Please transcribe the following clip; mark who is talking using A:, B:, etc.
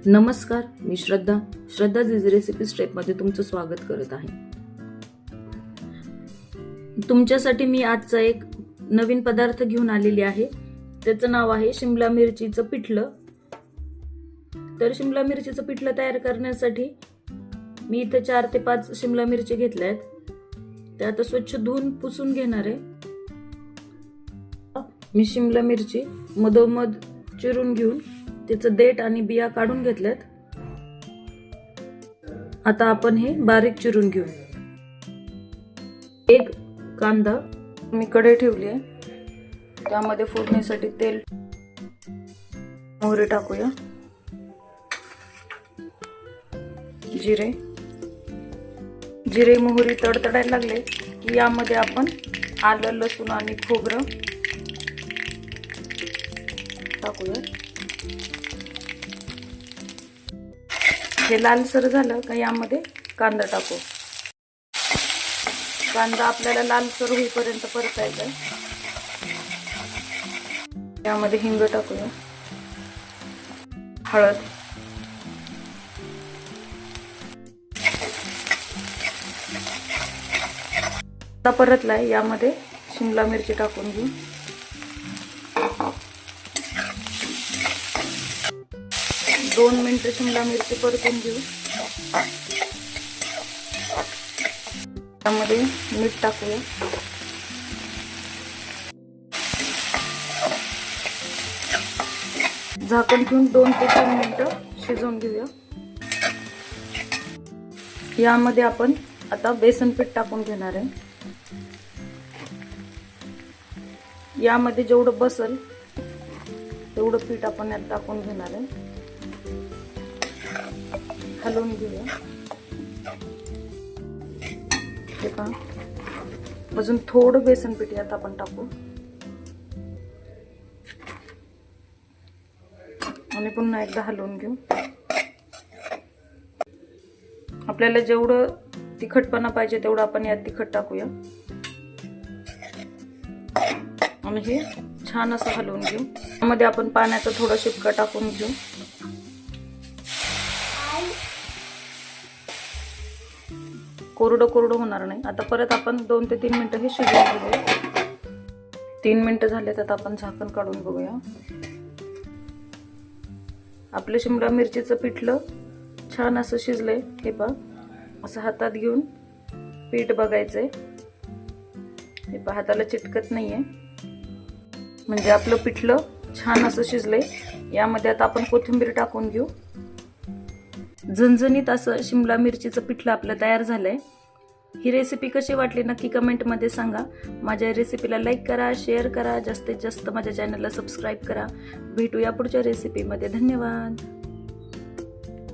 A: नमस्कार, मी श्रद्धा झीज रेसिपी स्टेपमध्ये तुमचं स्वागत करत आहे। तुमच्यासाठी मी आजचा एक नवीन पदार्थ घेऊन आलेली आहे। त्याचं नाव आहे शिमला मिरचीचं पिठलं। तर शिमला मिरचीचं पिठलं तयार करण्यासाठी मी इथे 4 ते 5 शिमला मिरची घेतल्या आहेत। त्या आता स्वच्छ धुवून पुसून घेणार आहे। मी शिमला मिरची मधोमध चिरून घेऊन त्याचं देठ आणि बिया काढून घेतल्यात। आता आपण हे बारीक चिरून घेऊ। एक कांदा मी कढई ठेवली आहे, त्यामध्ये फोडणीसाठी तेल मोहरी टाकूया, जिरे मोहरी तडतडायला लागले की यामध्ये आपण आलं लसूण आणि खोबरं टाकूया। हे लालसर झालं का यामध्ये कांदा टाकू। कांदा आपल्याला लालसर होईपर्यंत परतायचा आहे। यामध्ये हिंग टाकूया, हळद, आता परतलाय यामध्ये शिमला मिरची टाकून घेऊ। 2 मिनिट शिमला मिरची परतून घेऊ। त्यामध्ये मीठ टाकूया, झाकण ठेवून 2 ते 3 मिनिटं शिजवून घेऊया। यामध्ये आपण आता बेसन पीठ टाकून घेणार आहे। यामध्ये जेवढं बसल तेवढं पीठ आपण यात टाकून घेणार आहे। हलवून घेऊया। हे पहा, अजून थोडं बेसन पीठ यात आपण टाकू आणि पुन्हा एकदा हलवून घेऊ। आपल्याला जेवढं तिखटपणा पाहिजे तेवढं आपण यात तिखट टाकूया आणि हे छान असं हलवून घेऊ। यामध्ये आपण पाण्याचा थोडा शिपका टाकून घेऊ। कोरडं होणार नाही। आता परत आपण 2 ते 3 मिनिटं हे शिजवून घेऊया। 3 मिनिटं झालेत, आता आपण झाकण काढून बघूया। आपलं शिमला मिरचीचं पिठलं छान असं शिजलंय। हे पहा, असं हातात घेऊन पीठ बघायचंय। हे पहा, हाताला चिटकत नाहीये, म्हणजे आपलं पिठलं छान असं शिजलंय। यामध्ये आता आपण कोथिंबीर टाकून घेऊ। झणझणीत असं शिमला मिरचीचं पिठलं आपलं तयार झालंय। ही रेसिपी कशी वाटली नक्की कमेंटमध्ये सांगा। माझ्या रेसिपीला लाईक करा, शेअर करा, जास्तीत जास्त माझ्या चॅनलला सबस्क्राईब करा। भेटूया पुढच्या रेसिपीमध्ये। धन्यवाद।